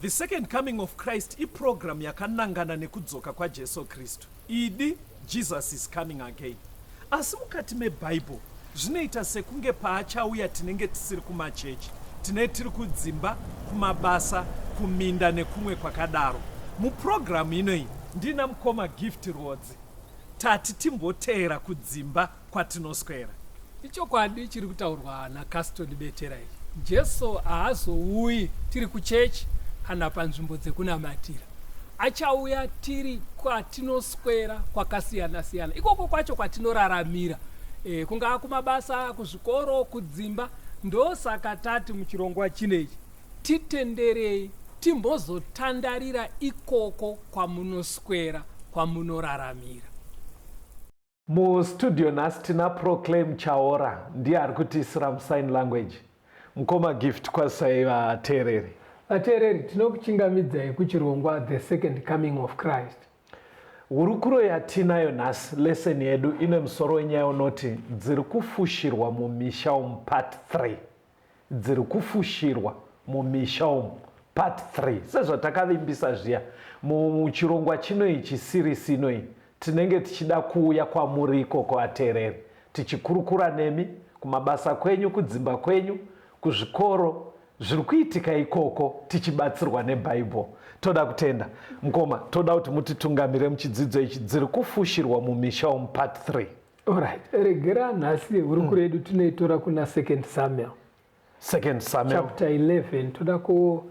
The second coming of Christ iprogram yakanangana nekudzoka kwa Jesu Kristu. Idi Jesus is coming again. Asi mukati meBible zvinoita sekunge paachauya tinenge tisiri kumachechi, tinenge tiri kudzimba, kumabasa, kuminda nekumwe kwakadaro. Muprogramu inoi ndina mukoma Gift Rodzi tati timboteera kudzimba kwatinoswera. Ichokwadi chiri kutaurwa naCaston Betera. Jesu haazouyi tiri kuchechi kana panzvimbo dzekunamatira. Achauya tiri kwatinoswera kwakasiyana-siyana. Ikoko kwacho kwatinoraramira. Kungaa kumabasa, kuzvikoro, kudzimba. Ndosaka tati muchirongwa chinechi titenderei timbozotandarira ikoko kwamunoswera, kwamunoraramira. Mustudio nhasi tina Proclaim Chaora ndiye ari kutisira musign language. Mukoma Gift kwasai vateereri. Vateereri tinokuchingamidzai kuchirongwa The Second Coming of Christ. Hurukuro yatinayo nhasi lesson yedu ine musoro wenyaya unoti dziri kufushirwa mumisha umu part 3. Dziri kufushirwa mumisha umu part 3. Sezvatakavimbisa zviya muchirongwa chino ichi series inoi tinenge tichida kuuya kwamuri ikoko vateereri, tichikurukura nemi kumabasa kwenyu, kudzimba kwenyu, kuzvikoro zviri kuitika ikoko, tichibatsirwa neBible. Toda kutenda mukoma, toda kuti mutitungamire muchidzidzo ichi dziri kufushirwa mumisha umu part 3. Alright, regera nhasi hurukuro yedu tinoitora kuna 2 Samuel. 2 Samuel chapter 11 toda ku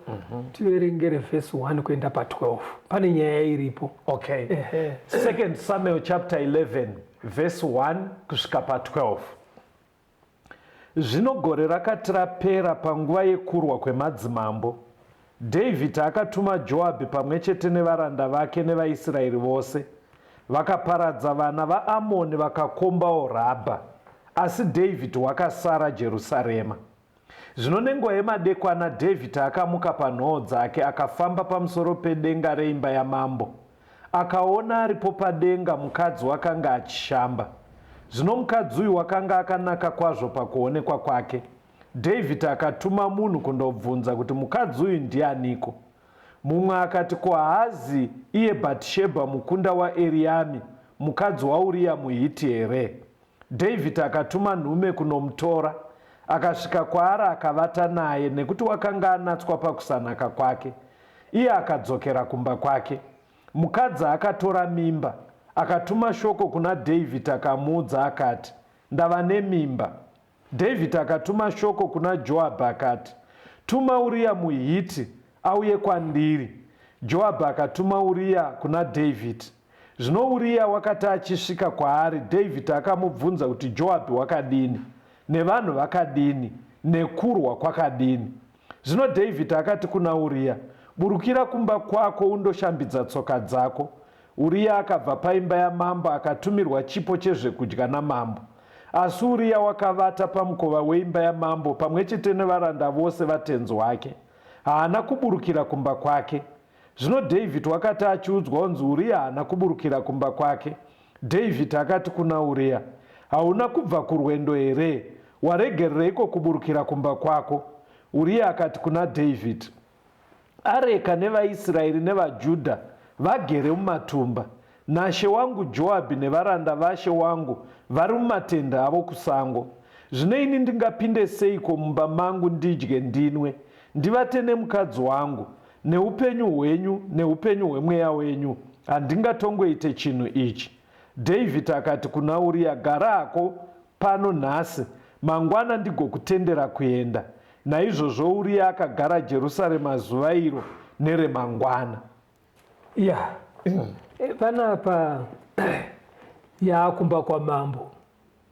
tiverengere verse 1 kuenda pa12. Pane nyaya iripo. Okay. 2 Samuel chapter 11 verse 1 kusvika pa12. Zvino gore rakati rapera panguva yekurwa kwemadzimambo, David akatuma Joabhi pamwe chete nevaranda vake nevaIsraeri vose. Vakaparadza vana vaAmoni vakakombawo Rabha, asi David wakasara Jerusarema. Zvino nenguva yemadekwana David akamuka panhoo dzake akafamba pamusoro pedenga reimba yamambo. Akaona aripo padenga mukadzi wakanga achishamba. Zvino mukadzi uyu wakanga akanaka kwazvo pakuonekwa kwake. David akatuma munhu kundobvunza kuti mukadzi uyu ndianiko. Mumwe akati, ko haazi iye Bhatishebha mukunda waEriami, mukadzi waUria muHiti here? David akatuma nhume kunomutora. Akasvika kwaari akavata naye nekuti wakanga anatswa pakusanaka kwake. Iye akadzokera kumba kwake. Mukadzi akatora mimba. Akatuma shoko kuna David akamuudza akati, ndava nemimba. David akatuma shoko kuna Joabhi akati, tuma Uria muHiti auye kwandiri. Joabhi akatuma Uria kuna David. Zvino Uria wakati achisvika kwaari, David akamubvunza kuti Joabhi wakadini, nevanhu vakadini, nekurwa kwakadini. Zvino David akati kuna Uria, burukira kumba kwako undoshambidza tsoka dzako. Uria akabva paimba yamambo akatumirwa chipo chezvekudya namambo. Asi Uria wakavata pamukova weimba yamambo pamwe chete nevaranda vose vatenzi wake. Haana kuburukira kumba kwake. Zvino David wakati achiudzwa kunzi Uria haana kuburukira kumba kwake, David akati kuna Uria, hauna kubva kurwendo here? Waregereiko kuburukira kumba kwako? Uria akati kuna David, areka nevaIsraeri nevaJudha vagere mumatumba. Nashe wangu Joabhi nevaranda vashe wangu vari mumatenda avo kusango. Zvino ini ndingapinde seiko mumba mangu ndidye ndinwe, ndivate nemukadzi wangu, neupenyu hwenyu neupenyu hwemweya wenyu? Handingatongoite chinhu ichi. David akati kuna Uria, garako pano nhasi, mangwana ndigokutendera kuenda. Naizvozvo Uria akagara Jerusarema zuva iro neremangwana. Yeah. Panapa yakumba kwa mambo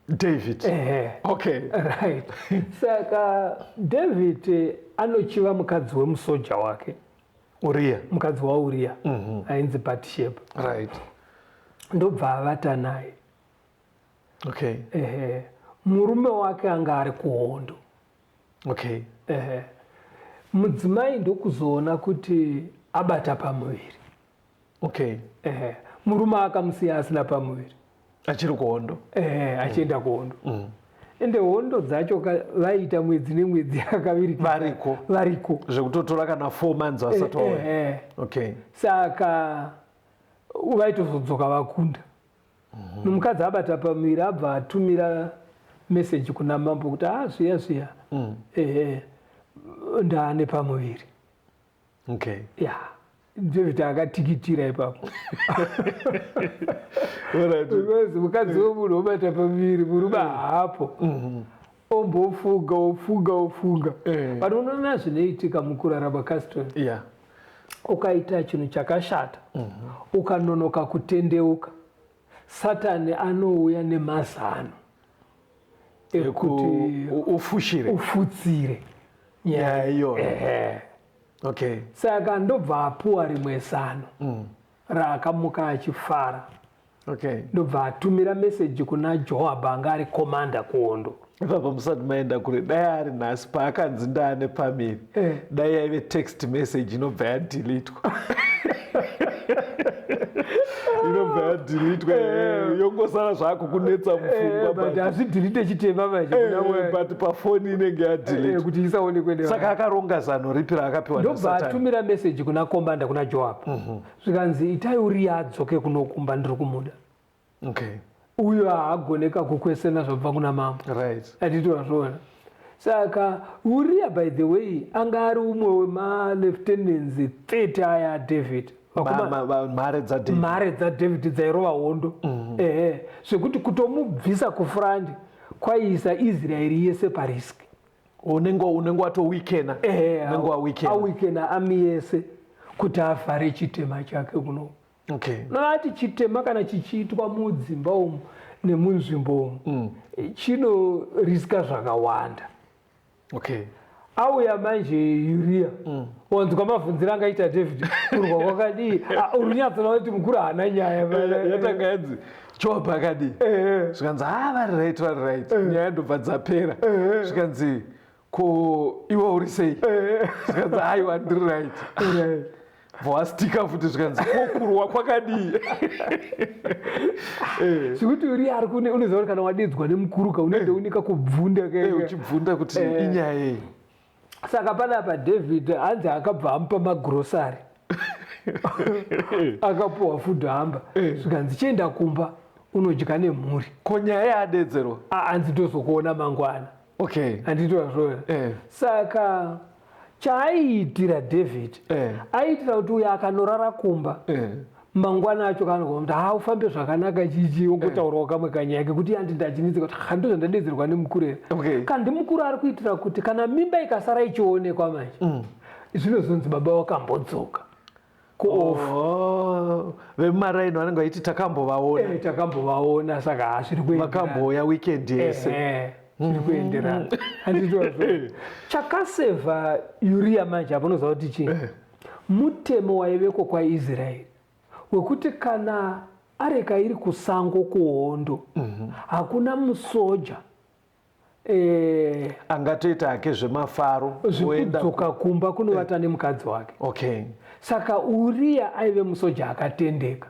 David. Okay. Right. Saka David anochiva mukadzi wemusoja wake Uria, mukadzi waUria ainzi Bhatishebha. Right. Ndobva avata naye. Okay. Murume wake anga ari kuhondo. Okay. Mudzimai ndokuzoona kuti abata pamuviri. Okay. Murume akamusiya asina pamuviri, achiri kuhondo. Achienda kuhondo. ende hondo dzacho vaita mwedzi nemwedzi yakaviri variko zvekutotora kana 4 months vasati wauya. Okay. Saka vaitozodzoka vakunda. Nomukadzi abata pamuviri abva atumira meseji kuna mambo kuti zviya ndaane pamuviri. Okay. David akatikitira ipapo. Because mukadzi womunhu wobata pamuviri murume hapo. Ombofunga. But unoona zvinoitika mukurarama Castoni. Ukaita chinhu chakashata, ukanonoka kutendeuka, Satani anouya nemazano ekuti ufutsire nyaya iyoyo. Okay. Saka ndobva apuwa rimwe zano raakamuka achifara. Okay. Ndobva atumira meseji kuna Joabhu anga ari komanda kuhondo. Ipapo musati maenda kure, dai ari nhasi paakanzi ndaane pamiri, dai yaive text message inobva yadelitwa. Inobva yadelitwa, yongosara zvako kunetsa mupfungwa. But hazvidelite chitema manje. But pafoni inenge yadelitwa. Kuti isaonekwe. Saka akaronga zano ripi raakapiwa naSatani. Ndobva atumira meseji kuna komanda kuna Joabhu. Zvikanzi itai Uria adzoke kunokumba ndiri kumuda. Okay. Uyo haagoneka kukwesena zvabva kuna mambo. Right. Atitozvona. Saka Uria, by the way, anga ari umwe wema-lieutenants 30 aya aDavid. Mhare dzaDavid dzairova hondo. Zvekuti kutomubvisa kufrandi kwaiisa Israeri yese pariski. Unenge watowikena. Awikena ami yese kuti avhare chitema chake kuno. Okay. Nati chitema kana chichiitwa mudzimba umu nemunzvimbo umu chinoriska zvakawanda. Okay. Auya manje Uria wanzwa mabvunziro angaita David kurwa kwakadii urinyatsona kuti mukuru haana nyaya yatanga yanzi Joabhu akadii zvikanzi vari right nyaya ndobva dzapera zvikanzi ko iwe uri sei zvikanzi aiwa ndiri right vawastika futi zvikanzi kokurwa kwakadii zvekuti Uria ari kune unoziva kuti kana wadedzwa nemukuruka unoende unika kubvunda uchibvunda kuti inyaya yei. Saka panapa David hanzi akabva amupa magurosari akapuwa fudhu hamba zvikanzi chienda kumba unodya nemhuri. Ko nyaya yaadedzero hanzi tozokuona mangwana. Okay. Handitozvona. Saka chaaiitira David aiitira kuti uyo akanorara kumba mangwana acho kanogona kuti ufambe zvakanaka chichi ongotaurawo kamwe kanyaya kekuti handi ndachinidzika kuti handizvo ndadedzerwa nemukurera. Kandi mukuru ari kuitira kuti kana mimba ikasara ichionekwa manje zvinozonzi baba wakambodzoka vemumaraini vanenge vaiti takambovaona saka hazviri kuenderana. Vakamboya weekend yese zviri kuenderana. Handitozvo chakasevha Uria manje apo unoziva kuti chii mutemo waiveko kwaIsraeri wekuti kana areka iri kusango kuhondo hakuna musoja angatoita hake zvemafaro zvekudzoka kumba kunovata nemukadzi wake. Okay. Saka Uria aive musoja akatendeka.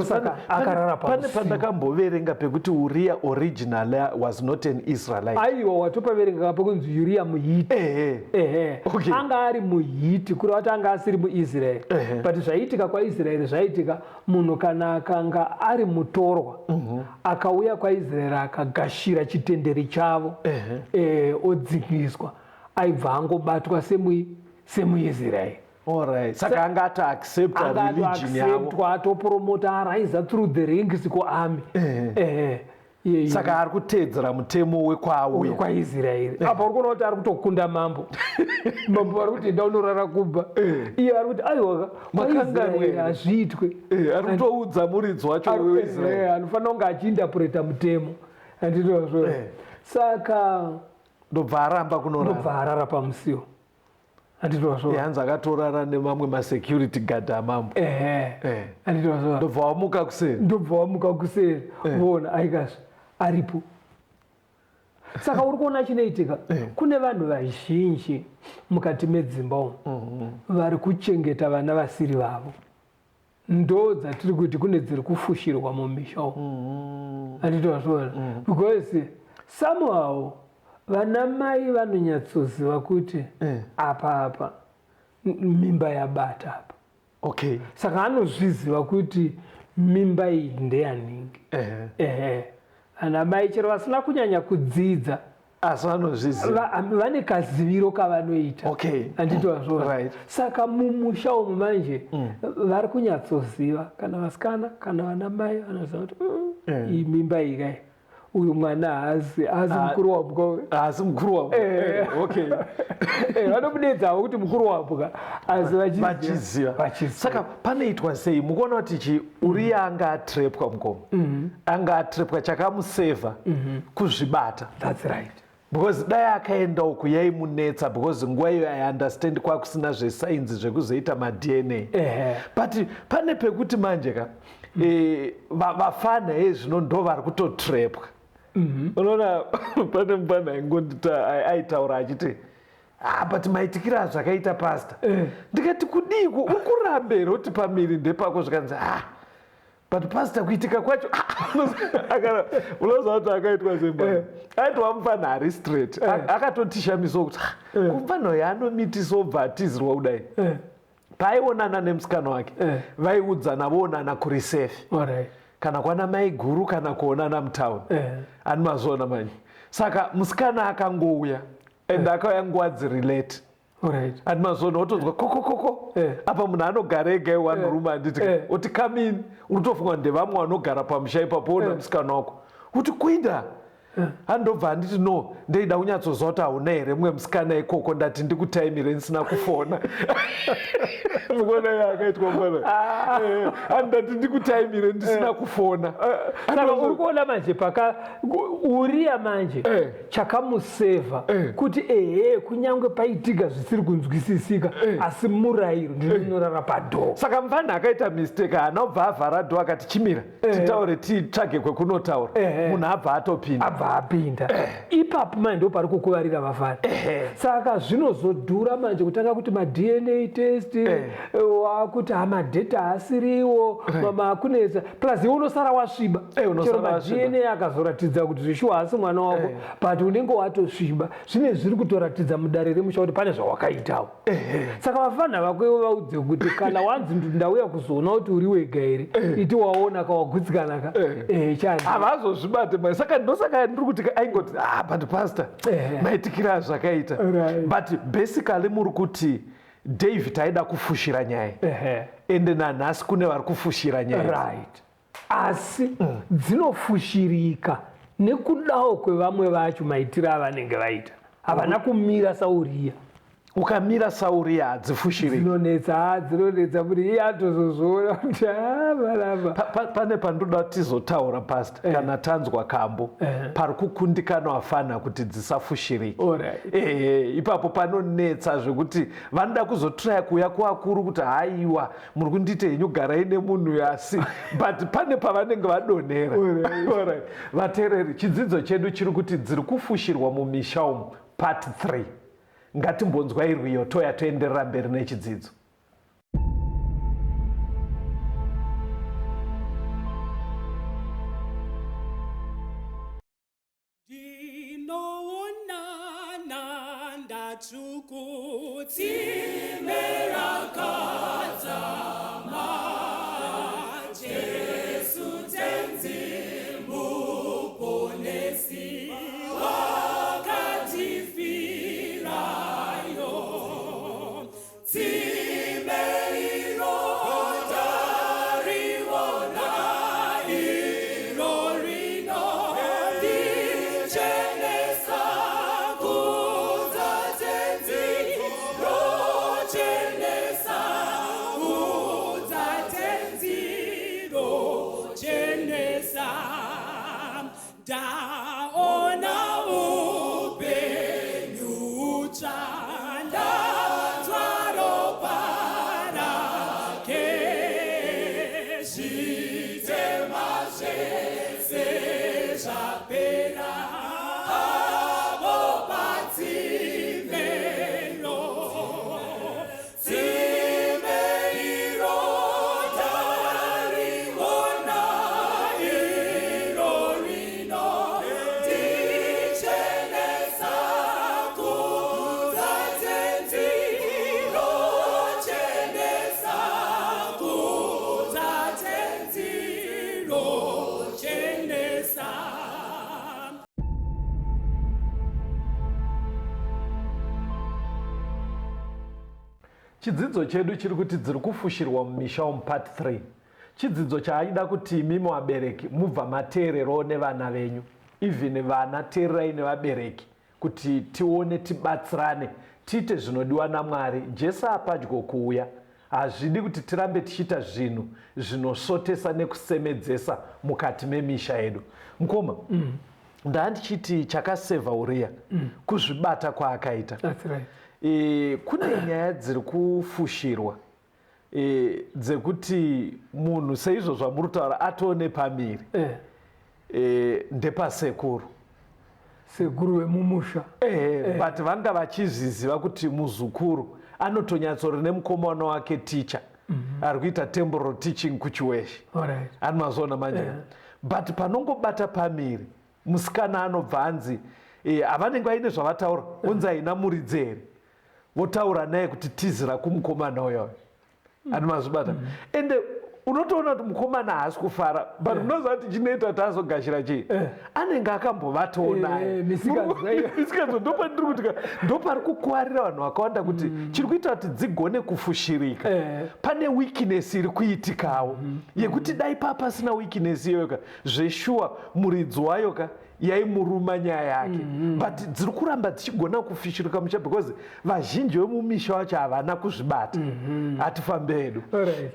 Saka akarara pamusiwo. Pandakamboverenga pekuti Uria originally was not an Israelite. Aiwa watopaverenga pekunzi Uria muHiti. Okay. Anga ari muHiti kureva kuti anga asiri muIsraeri. But zvaiitika kwaIsraeri zvaiitika munhu kana akanga ari mutorwa akauya kwaIsraeri akagashira chitenderi chavo odzingiswa aibva angobatwa semuIsraeri. Alright. Saka anga accept religion yavo. Atopromota araisa through the ranks kuarmy. Saka ari kutedzera mutemo wekwauya kwaIsraeri. Apa uri kuona kuti ari kutokunda mambo. Mambo ari kuti enda unorara kumba. Iye ari kuti aiwa kwaIsraeri hazviitwe. Ari kutoudza muridzi wacho weIsraeri. Anofanira kunge achiinterpreta mutemo. Handitozvo. Saka ndobva aramba kunorara. Ndobva arara pamusiwo. Hanzi akatorara nemamwe masecurity guard amambo. Ndobva wamuka kuseri vona aikazve aripo. Saka uri kuona chinoitika kune vanhu vazhinji mukati medzimba umu vari kuchengeta vana vasiri vavo. Ndo dzatiri kuti kune dziri kufushirwa mumisha umu. Handitozvona because somehow vana mai vanonyatsoziva kuti apa mimba yabata apa. Okay. Saka anozviziva kuti mimba iyi ndeyaningi. Vana mai chero vasina kunyanya kudzidza asi vanozviziva, vane kaziviro kavanoita. Okay. Anditozvo. Right. Saka mumusha umu manje vari kunyatsoziva kana vasikana kana vana mai vanoziva kuti iyi mimba iyi kai uyu mwana haasi mukuru wabwa, haasi mukuru wabwa. Okay. Vanomudedzawo kuti mukuru wabwa asi vachiziva. Saka panoitwa sei mukuona kuti Uriya anga atrepwa mukomo, anga atrepwa chakamusevha kuzvibata. That's right. Because dai akaenda uku yaimunetsa because nguva iyo aiunderstand kwakusina zvesainzi zvekuzoita madna. But pane pekuti manje ka vafana zvino ndo vari kutotrepwa. Unoona pane mufana aitaura achiti but maitikiro azvakaita pasta. Ndikati kudiko uri kurambera kuti pamiri ndepako zvikanzi but pasta kuitika kwacho unoziva kuti akaitwa semba aitwa mufana ari straight akatotishamiso kuti kumufana uyu anomitiso obva atizirwa kudai. Paaionana nemusikana wake vaiudzana voonana kurisefi kana kwana mai guru kana kuonana mutauni. Ani mazoona manje. Saka musikana akangouya and akauya nguva dzirelate. Ani mazoona otonzwa kokokoko apa munhu anogara ega one room anditi oti come in uri tofunga ndevamwe vanogara pamusha ipapo ona musikana wako kuti kuida andobva anditi no ndeida kunyatsoziva kuti hauna here mumwe musikana ikoko ndati ndikutaimire ndisina kufona. Mukona yakaitwa mwana andati ndikutaimire ndisina kufona. Saka uri kuona manje Uriya manje chakamusevha kuti kunyange paitika zvisiri kunzwisisika asi murayiro ndinonorara padhoo. Saka mufana akaita mistake haana kubva avhara dhoo akati chimira titaure titsvage kwekunotaura munhu abva atopinda. Apinda ipapo manje ndo pari kukuvarira vafana. Saka zvinozodhura manje kutanga kuti madna test wakuti hamadheta haasiriwo makunetsa plus iwe unosara wasviba. Chero madna akazoratidza kuti zvishuwa haasi mwana wako but unenge watosviba zvine zviri kutoratidza mudare remusha kuti pane zvawakaitawo. Saka vafana vako ivo vaudze kuti kana wanzi ndauya kuzoona kuti uri wega here iti waona kawagutsikana ka havazozvibate mai. Saka ndosaka ndiri kuti aingoti but pastor maitikira zvakaita. But basically muri kuti David aida kufushira nyaya ende nanhasi kune vari kufushira nyaya. Asi dzinofushirika nekudawo kwevamwe vacho maitiro avanenge vaita. Havana kumira sauriya. Ukamira sauriya hadzifushiriki. Dzinonetsa kuti iye atozozviona kuti varamba. Pane pandoda kuti tizotaura pasta kana tanzwa kambo pari kukundikana vafana kuti dzisafushiriki. Ipapo panonetsa zvekuti vanoda kuzotraya kuuya kuvakuru kuti haiwa muri kundite henyu garai nemunhu asi but pane pavanenge vadonhera. Vateereri, chidzidzo chedu chiri kuti dziri kufushirwa mumisha umu part 3. Ngatimbonzwa irwiyo toya toenderera mberi nechidzidzo. Ndinoonana ndatsukutsimmerakadzama Jesu tenzi muponesi wakatifirayo tsimeriro tarivona iro rino richenesa kudza tenzi rochenesa chidzidzo chedu chiri kuti dziri kufushirwa mumisha umu part 3. Chidzidzo chaaida kuti imimi vabereki mubva mateererawo nevana venyu, even vana teererai nevabereki, kuti tione tibatsirane tiite zvinodiwa naMwari. Jesu apadyo kuuya, hazvidi kuti tirambe tichiita zvinhu zvinosotesa nekusemedzesa mukati memisha yedu. Mukoma, ndandichiti chakasevha Uriya kuzvibata kwaakaita. That's right. Kune nyaya dziri kufushirwa dzekuti munhu seizvo zvamuri kutaura atone pamiri ndepasekuru, sekuru wemumusha. but vanga vachizviziva kuti muzukuru anotonyatsori nemukomana wake ticha ari kuita temporal teaching kuchiweshe, ani mazoona manje. But panongobata pamiri musikana anobva anzi havanenge vaine zvavataura, unzi haina muridzi here, votaura naye kuti tizira kumukomana uyoyo, ani mazvibata. Ende unotoona kuti mukomana haasi kufara, but unoziva kuti chinoita kuti azogashira chii, anenge akambovatawo naye misikazvo. Ndopandiri kuti ndopari kukuwarira vanhu vakawanda kuti chiri kuita kuti dzigone kufushirika. Pane weakness iri kuitikawo yekuti dai papasina weakness iyoyoka zveshuwa muridzi wayoka yaimuruma nyaya yake, but dziri kuramba dzichigona kufushirika musha because vazhinji vemumisha wacho havana kuzvibata. Hatifambe hedu,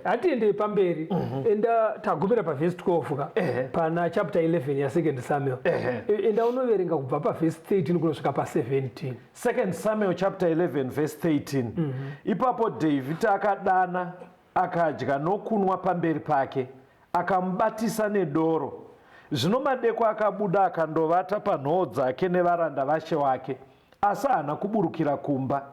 hatiendei pamberi. Enda tagumira pavhesi 12 pana chapter 11 ya2 Samuel. Enda unoverenga kubva pavhesi 13 kunosvika pa17. 2 Samuel chapter 11 verse 13. Ipapo David akadana akadya nokunwa pamberi pake, akamubatisa nedoro. Zvino madeko akabuda akandovata panhoo dzake nevaranda vashe wake, asi haana kuburukira kumba.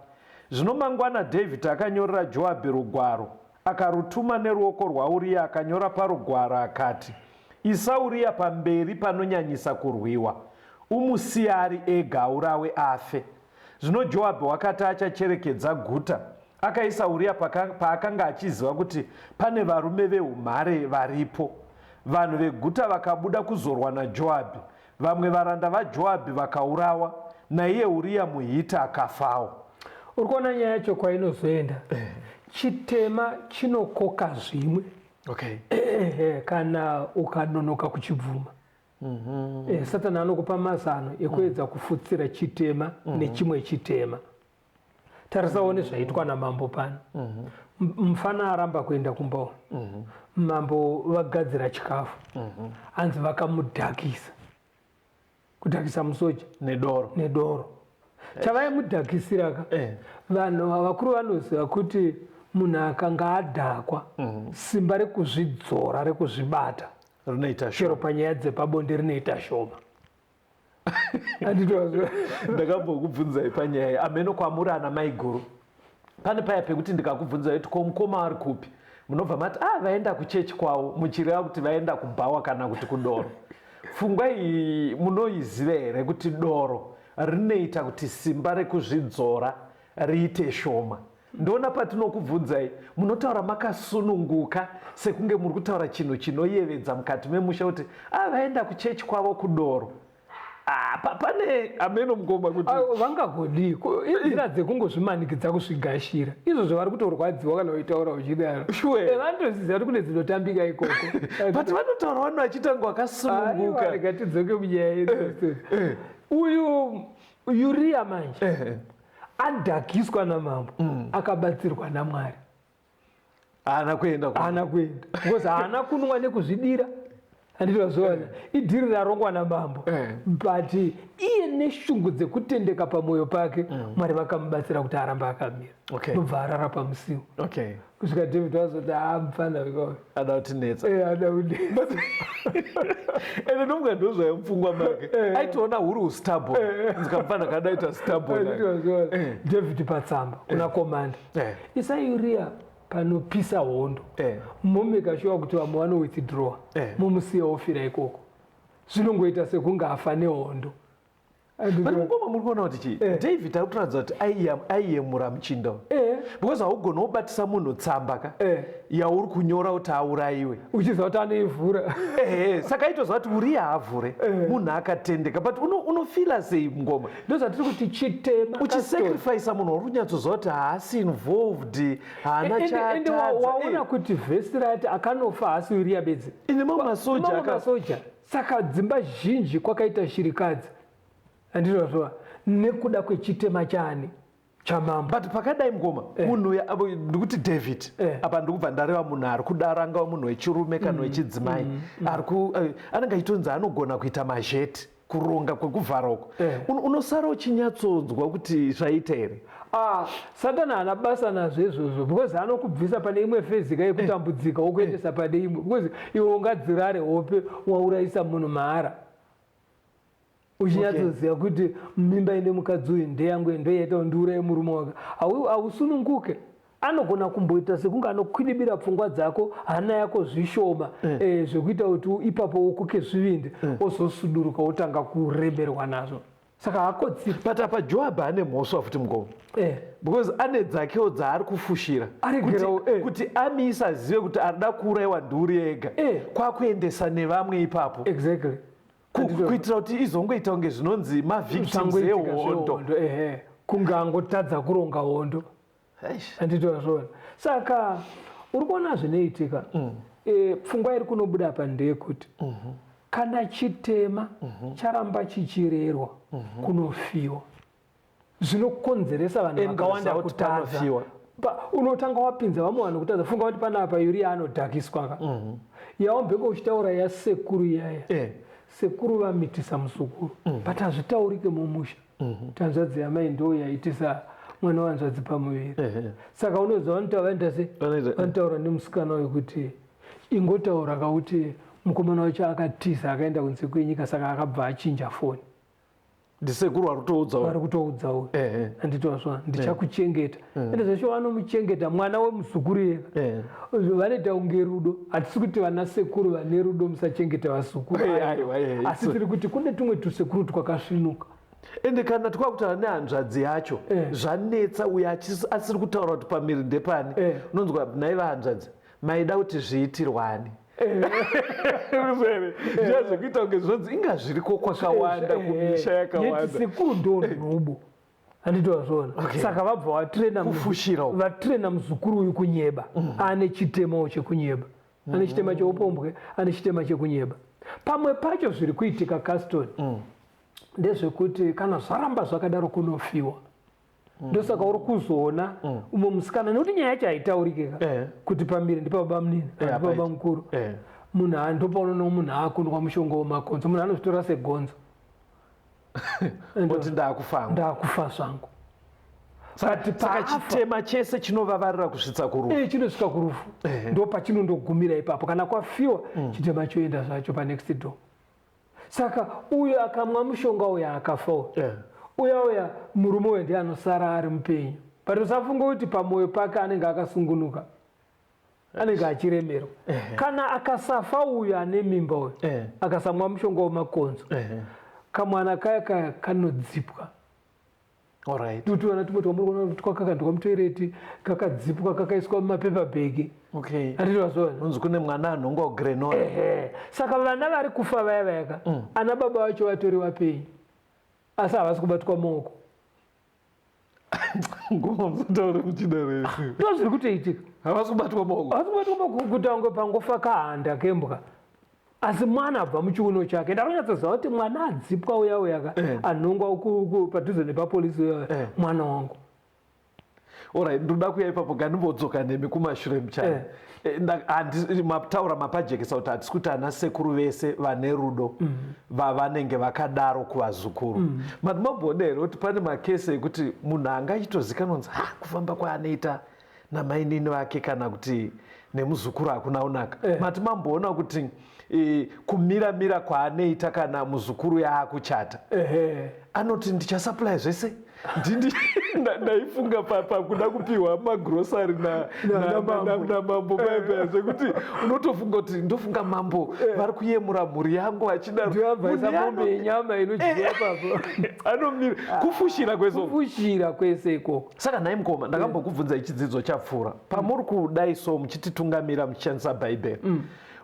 Zvino mangwana David akanyorera Joabhi rugwaro, akarutuma neruoko rwaUriya, akanyora parugwaro akati, isa Uriya pamberi panonyanyisa kurwiwa, umusiye ari ega urawe afe. Zvino Joabhi wakati achacherekedza guta, akaisa Uriya paakanga achiziva kuti pane varume veumhare varipo. Vanhu veguta vakabuda kuzorwa naJoabhi, vamwe varanda vaJoabhi vakaurawa, naiye Uriya muHiti akafawo. Uri kuona nyaya yacho kwainozoenda. Chitema chinokoka zvimwe kana ukanonoka kuchibvuma. Satani anokupa mazano ekuedza kufutsira chitema nechimwe chitema. Tarisaone zvaitwa namambo pano. Mufana aramba kuenda kumbaona, mambo vagadzira chikafu, hanzi vakamudhakisa, kudhakisa musoja nedoro. Chavaimudhakisiraka, vanhu vakuru vanoziva kuti munhu akanga adhakwa, simba rekuzvidzora rekuzvibata chero panyaya dzepabonde rinoita shoma. Ndakambokubvunzai panyaya ameno kwamuri ana mai guru. Pane paya pekuti ndikakubvunza kuti ko mukoma vari kupi, munobva mati vaenda kuchechi kwavo, muchireva kuti vaenda kubhawa kana kuti kudoro. Pfungwa iyi munoiziva here kuti doro rinoita kuti simba rekuzvidzora riite shoma? Ndoona patinokubvunzai munotaura makasununguka sekunge muri kutaura chinhu chinoyevedza mukati memusha kuti vaenda kuchechi kwavo kudoro. Pane ameno mukoma kuti vangagodi nzira dzekungozvimanikidza kusvigashira izvo vari kutorwadziwa kana vaitaura uchidaro. Vanotoziva kuti kune dzinotambika ikoko, but vanotaura vanhu vachitanga vakasununguka. Rega tidzoke munyaya yedu. Uyu Uriya manje adhakiswa namambo, akabatsirwa naMwari, haana kuenda because haana kunwa nekuzvidira. Handitozoona idhiri rarongwa namambo, but iye neshungu dzekutendeka pamwoyo pake, Mwari vakamubatsira kuti aramba akamira, nobva arara pamusiwo. Kusvika David wazoti mufana ada kutinetsa, ada kunetsa. Ende nomwe ndozvaimupfungwa make aitoona huri ustabho, nzikamufana kadaita stabho. David patsamba kuna komanda, isai Uriya panopisa hondo, momeka shuwa kuti vamwe vano withdraw, mumusiya ofira ikoko, zvinongoita sekunge afa nehondo. But mukoma muri kuona kuti chii David ari kuratidza kuti aiyemura muchinda. because haugona kubatisa munhu tsamba ka yauri kunyora kuti aurayiwe uchiziva kuti anoivhura. Saka itozva kuti uriya havhure munhu akatendeka, but unofila sei Ngoma? Ndozvatiri kuti chitema uchisacrifice munhu uri kunyatsozva kuti haasi involved, haana chaatadza. Waona kuti vhesi rati akanofa haasi uriya bedzi masoja. Saka dzimba zhinji kwakaita shirikadzi, handizvozva nekuda kwechitema chani chamambo. But pakadai Ngoma, munhu ndikuti David apa ndikubva ndareva munhu ari kudaranga munhu wechirume kana wechidzimai anenge achitonzi anogona kuita mazheti kuronga kwekuvhara uko. Unosara uchinyatsonzwa kuti zvaita here. Satani haana basa nazvo izvozvo, because anokubvisa pane imwe fezika yekutambudzika wokuendesa pane imwe, because iwe ungadzirare hope waurayisa munhu mahara uchinyatsoziva kuti mimba ine mukadzi uyu ndeyangu ndoyaita ndiuraye murume wake. Hausununguke. Anogona kumboita sekunge anokwidibira pfungwa dzako, hana yako zvishoma zvekuita kuti ipapo ukuke zvivindi ozosuduruka wotanga kuremberwa nazvo. Saka hakodziri. But apa Joab ane mhosva futi Ngoma, because ane dzakewo dzaari kufushira kuti amisa zive kuti arida kuurayiwa ndiuri ega, kwakuendesa nevamwe ipapo. Exactly. Kuitira kuti izongoita kunge zvinonzi mavictims ehondo, kunge angotadza kuronga hondo. Handitozvona. Saka uri kuona zvinoitika, pfungwa iri kunobuda apa ndeyekuti kana chitema charamba chichirerwa kunofiwa, zvinokonzeresa vanhu vakawanda kutadza. Unotanga wapinza vamwe vanhu kutadza. Funga kuti panapa Uriya anodhakiswa yaombeko uchitaura yasekuru yaya, sekuru vamitisa musukuru, but hazvitaurike mumusha. Hanzvadzi yamai ndo yaitisa mwana wanzvadzi pamuviri. Saka unoziva vanotaura sei? Vanotaura nemusikana wekuti ingotaura kuti mukomana wacho akatiza akaenda kunze kwenyika, saka akabva achinja foni. Ndisekuru vari kutoudzawo. Handitozva ndichakuchengeta. Ende zvesho vanomuchengeta mwana wemuzukuru yega. Vanoita kunge rudo. Hatisi kuti vana sekuru vane rudo musachengeta vasukuru. Asi tiri kuti kune tumwe tusekuru twakasvinuka. Ende kana twakutaura nehanzvadzi yacho zvanetsa uyo asiri kutaura kuti pamiri ndepani, unonzwa naiva hanzvadzi maida kuti zviitirwani. Zvazvekuita kunge zvinonzi inga zviriko kwakawanda kumisha yakawanda. Sekuru ndo nhubu. Handitozvona. Saka vabva vatrena muzukuru uyu kunyeba. Ane chitemawo chekunyeba. Ane chitema cheupombwe, ane chitema chekunyeba. Pamwe pacho zviri kuitika Caston ndezvekuti kana zvaramba zvakadaro kunofiwa. Ndosaka uri kuzoona umwe musikana, nekuti nyaya yacho haitaurikeka kuti pambiri ndipababa munini ndipababa mukuru, munhu ndopaunoona munhu akundwa mushonga wemakonzo, munhu anozvitora segonzo oti ndakufa zvangu. Saka chitema chese chinovavarira kusvitsa kurufu. Chinosvika kurufu. Ndo pachinondogumira ipapo. Kana kwafiwa chitema choenda zvacho panext door. Saka uyo akamwa mushonga uyo akafawo, uya murume uyo ndiye anosara ari mupenyu. But usafunga kuti pamwoyo pake anenge akasungunuka, anenge achiremerwa. Kana akasafa uyo ane mimba uyo, akasamwa mushonga wemakonzo, kamwana kaya kanodzipwa. Tuti wana tumwe twamuri kuona kuti kwakakandwa mutoireti kakadzipwa kakaiswa mumapepa bhegi. Handitozvona. Unzi kune mwana anonga granola. Saka vana vari kufa vaya vayaka, ana baba vacho vatori vapenyu, asi havasi kubatwa maoko. Ngoma mzotaura muchidare. Ndo zviri kutoitika. Havasi kubatwa maoko. Havasi kubatwa maoko kuti pangofa kahanda kembwa. Asi mwana abva muchiuno chake. Ndakunyatsoziva kuti mwana adzipwa uya anongwa padhuze nepapolisi uya mwana wangu. Alright, ndoda kuya ipapo gandimbodzoka nemi kumashure mchana. Mataura mapajekesa kuti hatisi kuti ana sekuru vese vane rudo vanenge vakadaro kuvazukuru. Matomboona here kuti pane makesi ekuti munhu angachitozikanwa kunzi kufamba kwaanoita namainini vake kana kuti nemuzukuru hakuna unaka. Matomboona kuti kumira kwaanoita kana muzukuru yaakuchata, anoti ndichasupply zvese ndaifunga pakuda kupiwa magrosari namambo paipa zvekuti unotofunga kuti ndofunga mambo vari kuyemura mhuri yangu achidaroabvaisa yenyama inodyiwa papo anomira kufushira kwese ikoko. Saka nhai mukoma ndakambokubvunza chidzidzo chapfuura pamuri kudai so muchititungamira muchishandisa bhaibheri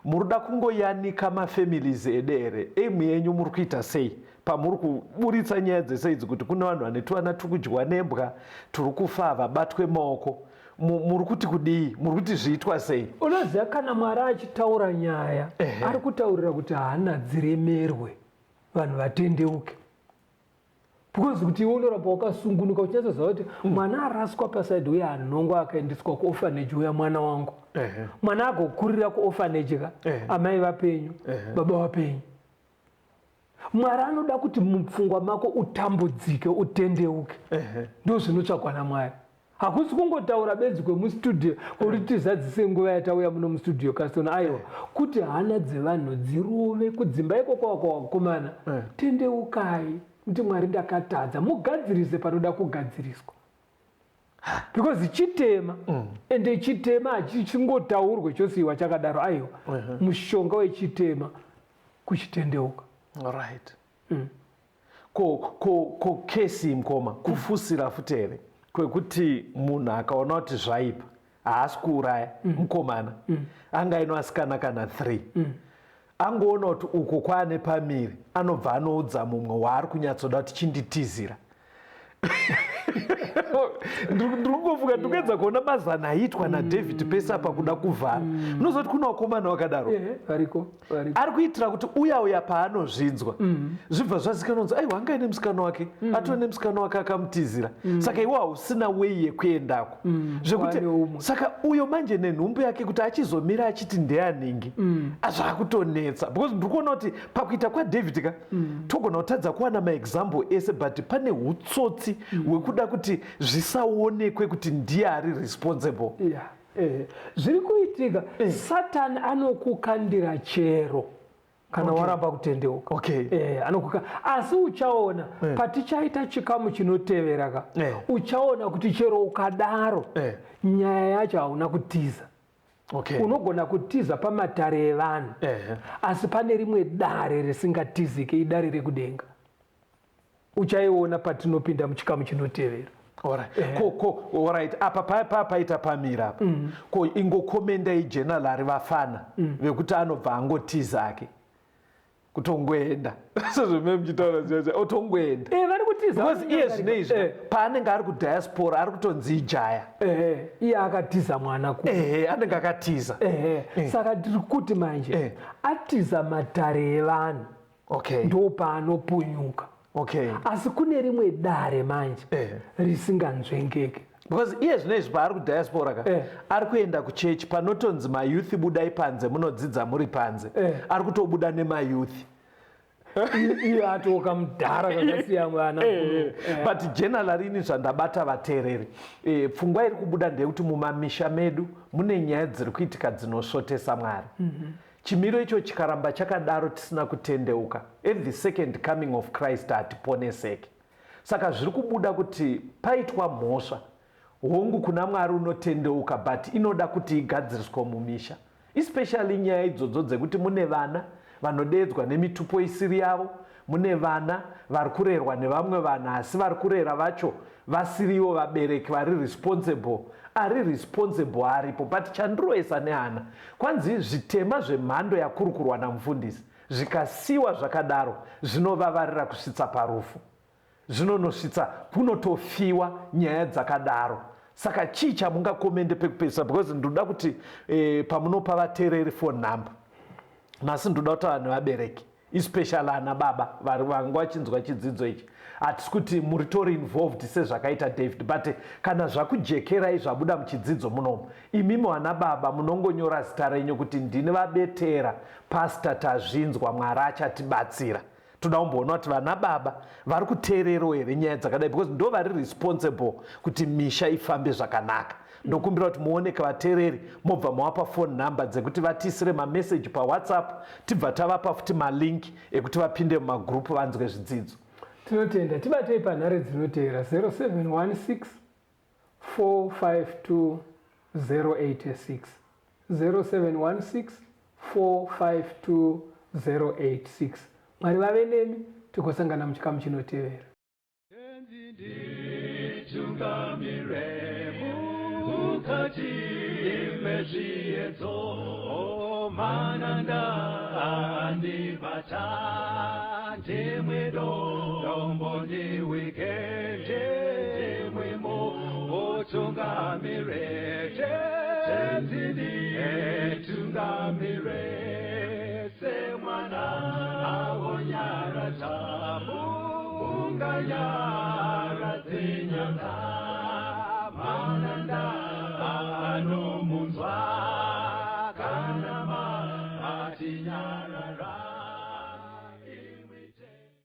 muri da kungoyanika mafamilies edu here emu yenyu muri kuita sei pamuri kuburitsa nyaya dzese idzi kuti kune vanhu vane tuvana turi kudyiwa nembwa turi kufa vabatwe maoko muri kuti kudii muri kuti zviitwa sei? Unoziva kana Mwari achitaura nyaya ari kutaurira kuti hana dziremerwe vanhu vatendeuke, because kuti iwe unoramba wakasungunuka uchinatsoziva kuti mwana araswa pasaidi uye anhongo akaendeswa kuorphanage uya mwana wangu mwana agokurira kuorphanage ka amai vapenyu baba vapenyu. Mwari anoda kuti mupfungwa mako utambudzike utendeuke, ndo zvinotsvagwa naMwari. Hakusi kungotaura bedzi kwemustudio kuti tizadzise nguva yatauya muno mustudio kasona aiwa kuti hana dzevanhu dzirume kudzimba ikoko kwavakomana tendeukai kuti Mwari ndakatadza mugadzirise panoda kugadziriswa, because chitema ende chitema hachichingotaurwe chosiyiwa chakadaro aiwa mushonga wechitema kuchitendeuka. Right. Ko kesi mukoma kufusira futi here kwekuti munhu akaona kuti zvaipa haasi kuuraya mukomana angaino asikana kana 3 angoona kuti uko kwaane pamiri anobva anoudza mumwe waari kunyatsoda kuti chinditizira. Ndiri kungofunga ndikuedza kuona mazana aitwa naDavid pesa pakuda kuvhara. Munozoti kuna vakomana vakadaro ari kuitira kuti uya paanozvinzwa zvibva zvazikanwa kunzi aiwa anga ine musikana wake atove nemusikana wake akamutizira saka iwe hausina wei yekuendako zvekuti saka uyo manje nenhumbu yake kuti achizomira achiti ndeanhingi zvakutonetsa because ndiri kuona kuti pakuita kwaDavid ka togona kutadza kuwana maexample ese but pane utsotsi hwekuda kuti zvisaonekwe kuti ndiye ari responsible. Zviri kuitika Satani anokukandira chero kana waramba kutendeuka. Asi uchaona patichaita chikamu chinotevera ka uchaona kuti chero ukadaro nyaya yacho hauna kutiza. Unogona kutiza pamatare evanhu asi pane rimwe dare risingatizike idare rekudenga. Uchaiona patinopinda muchikamu chinotevera. Alright. Apa paita pamira apa ko ingokomendai general vafana vekuti anobva angotiza ake kutongoenda sezvimwe muchitaura zviya otongoenda vari kutiza because iye zvinezvi paanenge ari kudiaspora ari kutonzi ijaya iye akatiza mwana anenge akatiza saka ndiri kuti manje atiza matare evanhu ndo paanopunyuka. Asi kune rimwe dare manje risinganzvengeke because iye zvinezvi paari kudiaspora ka ari kuenda kuchechi panotonzi mayouth budai panze munodzidza muri panze ari kutobuda nemayouth iye atoka mudhara kakasiya mwana but generally ini zvandabata vateereri pfungwa iri kubuda ndeyekuti mumamisha medu mune nyaya dziri kuitika dzinosvotesa Mwari. Chimiro icho chikaramba chakadaro tisina kutendeuka at the second coming of Christ hatiponeseki. Saka zviri kubuda kuti paitwa mhosva hongu kuna Mwari unotendeuka but inoda kuti igadziriswe mumisha, especially nyaya idzodzo dzekuti mune vana vanodedzwa nemitupo isiri yavo, mune vana vari kurerwa nevamwe vanhu asi vari kurera vacho vasirivo vabereki vari responsible. Ari responsible aripo but chandiroesa nehana kwanzi zvitema zvemhando yakurukurwa namufundisi zvikasiwa zvakadaro zvinovavarira kusvitsa parufu, zvinonosvitsa kunotofiwa nyaya dzakadaro. Saka chii chamungakomende pekupedzisa because ndoda kuti pamunopa vateereri phone number nhasi ndoda kuti vanhu vabereki especially ana baba vari vanga vachinzwa chidzidzo ichi hatisi kuti muritori involved sezvakaita David but kana zvakujekerai zvabuda muchidzidzo munomu imimi vana baba munongonyora zita renyu kuti ndine vabetera pastor tazvinzwa Mwari achatibatsira. Toda kumboona kuti vana baba vari kuteerero here nyaya dzakadai because ndo vari responsible kuti misha ifambe zvakanaka. Ndokumbira kuti muoneke vateereri mobva mawapa phone number dzekuti vatiisire mameseji paWhatsApp tibva tavapa futi malinki ekuti vapinde mumagrupu vanzwe zvidzidzo. tinotenda. Tibatei panhare dzinotevera 0716 452 086 0716 452 086. Mwari vave nemi, tikosangana muchikamu chinotevera. Tungamire mukati mezviedzo mananda andibata ndimwedo dombo ndiwikende ndimwimo otungamire tenzini tungamire semwana awonyara tamu unganyara zinyanga